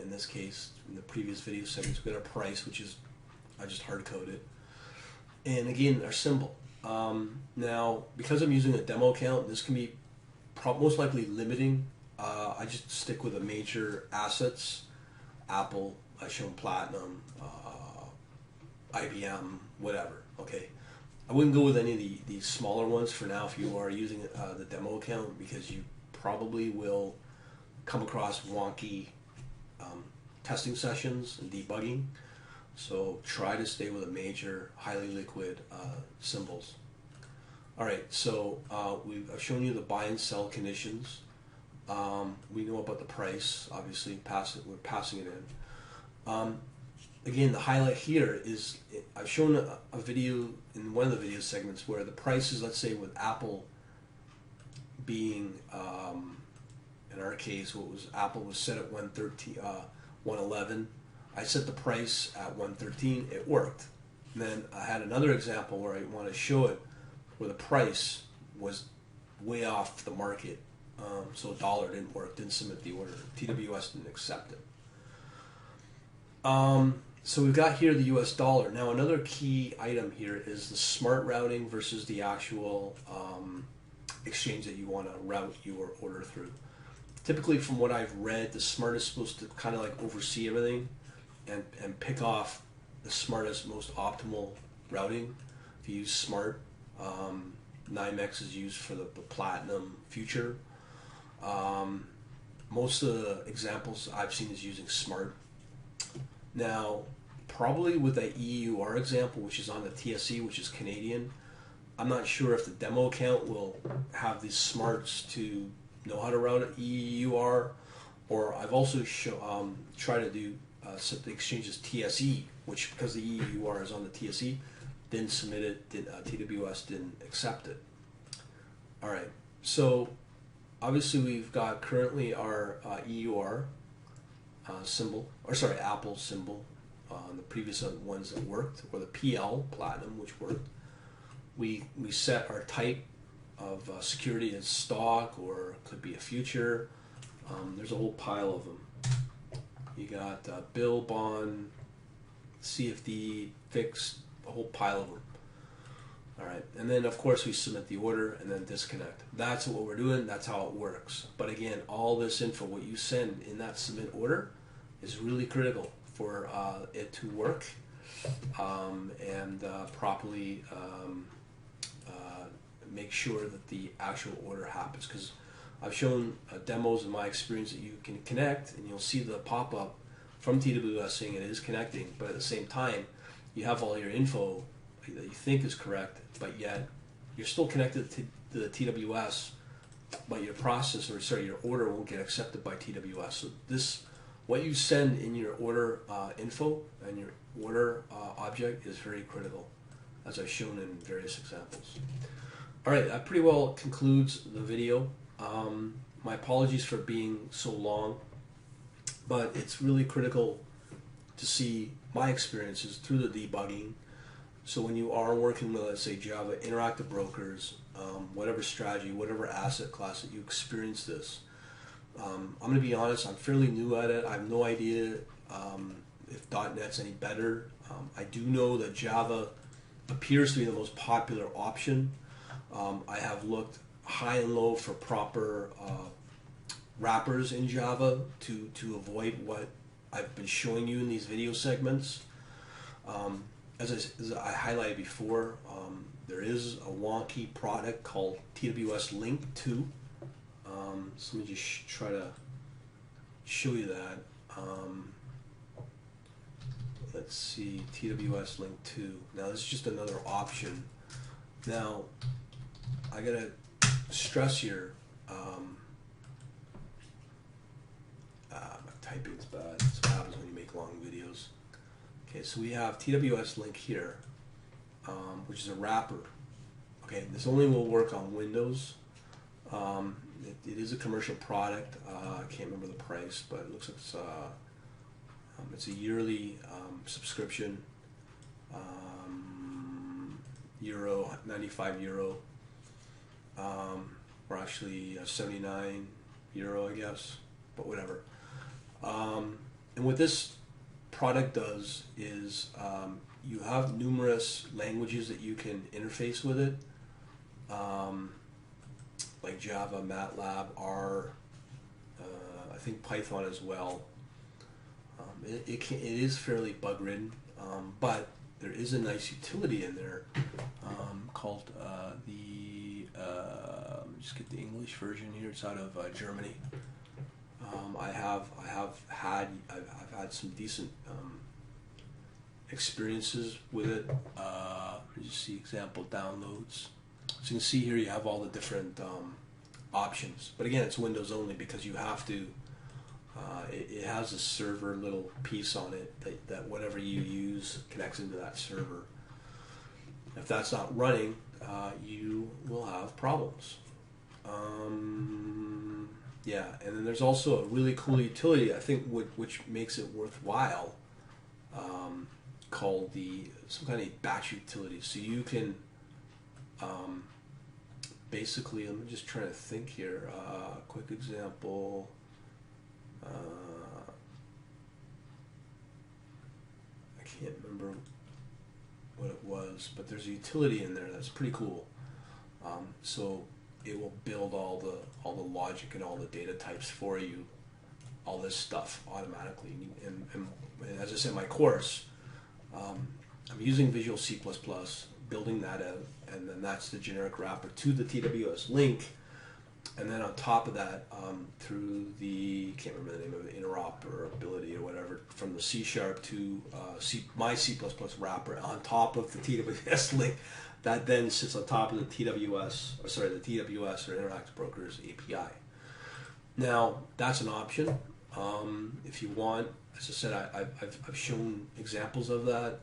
In this case, in the previous video segments, we got our price, which is, I just hard coded. And again, our symbol. Now, because I'm using a demo account, this can be most likely limiting. I just stick with the major assets. Apple, I've shown Platinum, IBM, whatever. Okay. I wouldn't go with any of these smaller ones for now if you are using the demo account, because you probably will come across wonky testing sessions and debugging. So try to stay with the major, highly liquid symbols. All right, so I've shown you the buy and sell conditions. We know about the price. Obviously, we're passing it in. Again, the highlight here is I've shown a video in one of the video segments where the price is, let's say, with Apple being, in our case, Apple was set at 111. I set the price at 113. It worked. And then I had another example where I want to show it where the price was way off the market. So $1 didn't work, didn't submit the order. TWS didn't accept it. So we've got here the US dollar. Now another key item here is the smart routing versus the actual exchange that you want to route your order through. Typically, from what I've read, the smart is supposed to kind of like oversee everything, and pick off the smartest, most optimal routing. If you use Smart, NYMEX is used for the Platinum Future. Most of the examples I've seen is using Smart. Now, probably with that EUR example, which is on the TSC, which is Canadian, I'm not sure if the demo account will have these smarts to know how to route an EUR, or I've also tried to do set the exchange's TSE, which because the EUR is on the TSE, didn't submit it, TWS didn't accept it. All right, so obviously we've got currently our EUR symbol, or sorry, Apple symbol on the previous ones that worked, or the PL, Platinum, which worked. We set our type of security as stock, or it could be a future. There's a whole pile of them. You got bill, bond, CFD, fixed, a whole pile of them. All right, and then of course we submit the order and then disconnect. That's what we're doing. That's how it works. But again, all this info, what you send in that submit order, is really critical for it to work and properly make sure that the actual order happens. Because I've shown demos in my experience that you can connect and you'll see the pop-up from TWS saying it is connecting, but at the same time you have all your info that you think is correct, but yet you're still connected to the TWS, but your your order won't get accepted by TWS. So what you send in your order info and your order object is very critical, as I've shown in various examples. All right, that pretty well concludes the video. My apologies for being so long, but it's really critical to see my experiences through the debugging. So when you are working with, let's say, Java, interactive brokers, whatever strategy, whatever asset class that you experience this, I'm going to be honest, I'm fairly new at it. I have no idea if .NET's any better. I do know that Java appears to be the most popular option. I have looked high and low for proper wrappers in Java to avoid what I've been showing you in these video segments. As I highlighted before, there is a wonky product called TWS Link 2. So let me just try to show you that. Let's see, TWS Link 2. Now this is just another option. Now I gotta stress here, my typing's bad. That's what happens when you make long videos. Okay, so we have TWS Link here, which is a wrapper. Okay, this only will work on Windows. It is a commercial product. I can't remember the price, but it looks like it's a yearly subscription. €95, or actually 79 euro, I guess, but whatever. And what this product does is you have numerous languages that you can interface with it, like Java, MATLAB, R, I think Python as well. It is fairly bug ridden, but there is a nice utility in there called let me just get the English version here. It's out of Germany. I've had some decent experiences with it. You see example downloads. So you can see here you have all the different options. But again, it's Windows only because you have to. It has a server little piece on it that whatever you use connects into that server. If that's not running, you will have problems. Yeah, and then there's also a really cool utility, I think, which makes it worthwhile, called some kind of batch utility. So you can basically, let me just try to think here. Quick example. I can't remember what it was, but there's a utility in there that's pretty cool. So it will build all the logic and all the data types for you, all this stuff automatically. And as I said, my course, I'm using Visual C++, building that out, and then that's the generic wrapper to the TWS link. And then on top of that, through the, can't remember the name of it, interoperability or whatever, from the C# to my C++ wrapper on top of the TWS link, that then sits on top of the TWS, or Interactive Brokers API. Now, that's an option. If you want, as I said, I've shown examples of that.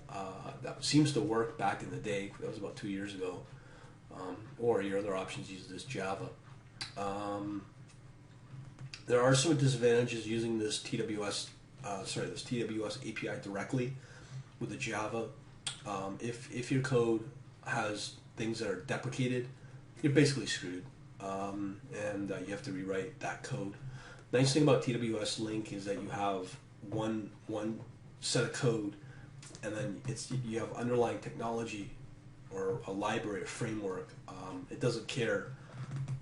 That seems to work back in the day. That was about 2 years ago. Or your other options use this Java. There are some disadvantages using this TWS API directly with the Java. If your code has things that are deprecated, you're basically screwed, and you have to rewrite that code. The nice thing about TWS Link is that you have one set of code, and then you have underlying technology or a library, a framework. It doesn't care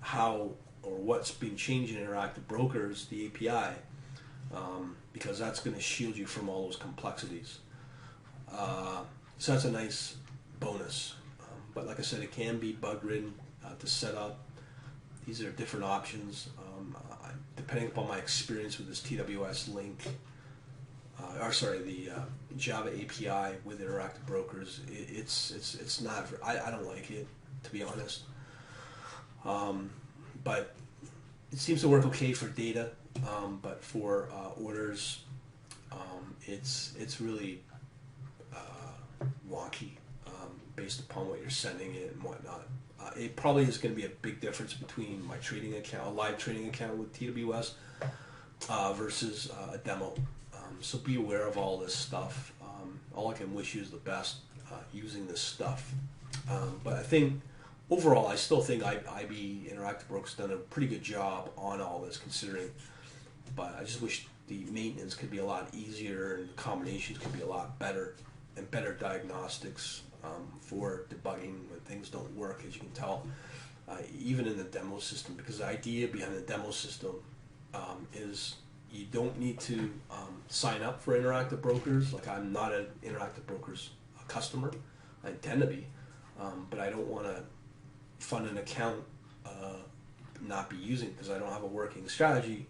how or what's being changed in Interactive Brokers, the API, because that's going to shield you from all those complexities. So that's a nice bonus. But like I said, it can be bug-ridden to set up. These are different options. Depending upon my experience with this TWS link, the Java API with Interactive Brokers, it's not. I don't like it, to be honest. But it seems to work okay for data. But for orders, it's really wonky based upon what you're sending it and whatnot. It probably is going to be a big difference between my trading account, a live trading account with TWS versus a demo. So be aware of all this stuff. All I can wish you is the best using this stuff. But I think overall, I still think IB Interactive Brokers done a pretty good job on all this, considering. But I just wish the maintenance could be a lot easier and the combinations could be a lot better, and better diagnostics for debugging when things don't work, as you can tell, even in the demo system. Because the idea behind the demo system is you don't need to sign up for Interactive Brokers. Like, I'm not an Interactive Brokers customer. I intend to be, but I don't want to fund an account not be using because I don't have a working strategy,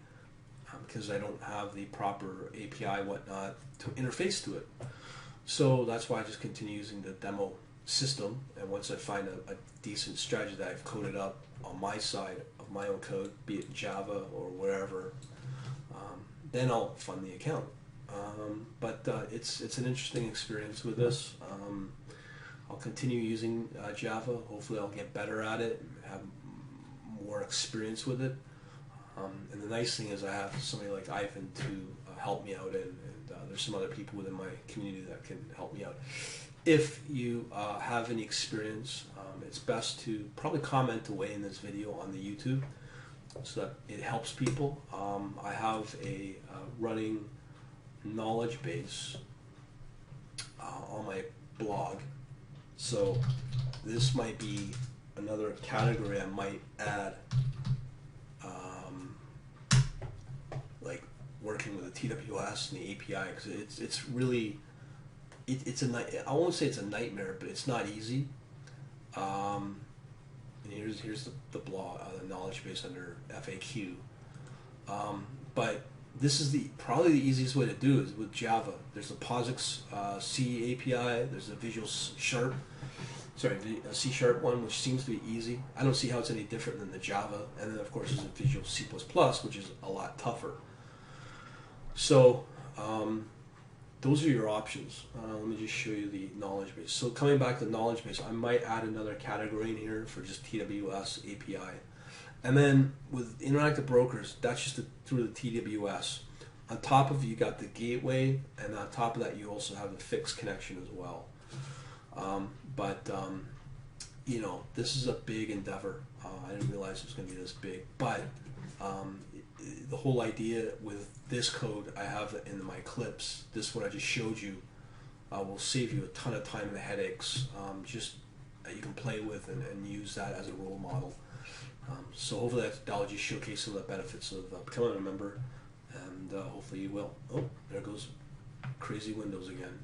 because I don't have the proper API whatnot to interface to it. So that's why I just continue using the demo system, and once I find a decent strategy that I've coded up on my side of my own code, be it Java or wherever, then I'll fund the account. But it's an interesting experience with this. I'll continue using Java. Hopefully I'll get better at it, have more experience with it. And the nice thing is I have somebody like Ivan to help me out, and there's some other people within my community that can help me out. If you have any experience, it's best to probably comment away in this video on the YouTube so that it helps people. I have a running knowledge base on my blog, so this might be another category I might add, like working with the TWS and the API, because it's really I won't say it's a nightmare, but it's not easy. And here's the blog, the knowledge base under FAQ. But this is probably the easiest way to do it is with Java. There's the POSIX C API. There's the Visual Sharp. Sorry, the C# one, which seems to be easy. I don't see how it's any different than the Java. And then of course there's the Visual C++, which is a lot tougher. So those are your options. Let me just show you the knowledge base. So coming back to the knowledge base, I might add another category in here for just TWS API. And then with Interactive Brokers, that's just through the TWS. On top of it, you got the gateway, and on top of that, you also have the fixed connection as well. You know, this is a big endeavor. I didn't realize it was going to be this big, but the whole idea with this code I have in my clips, this what I just showed you, will save you a ton of time and headaches, just that you can play with and use that as a role model. So hopefully that'll just showcase some of the benefits of becoming a member, and hopefully you will. Oh, there goes crazy windows again.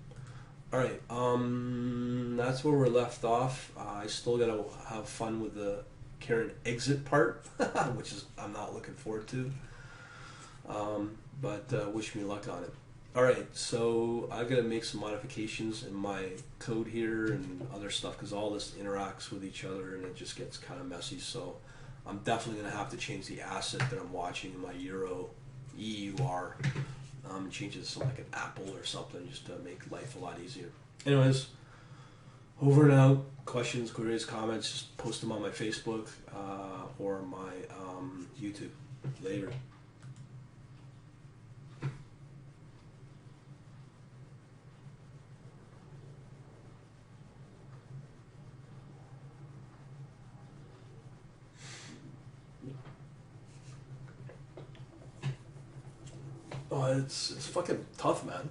All right, that's where we're left off. I still gotta have fun with the Karen exit part, which is I'm not looking forward to. But wish me luck on it. All right, so I gotta make some modifications in my code here and other stuff because all this interacts with each other and it just gets kind of messy. So I'm definitely gonna have to change the asset that I'm watching in my Euro EUR. Change it to something like an apple or something just to make life a lot easier. Anyways, over and out. Questions, queries, comments, just post them on my Facebook or my YouTube. Later. Oh, it's fucking tough, man.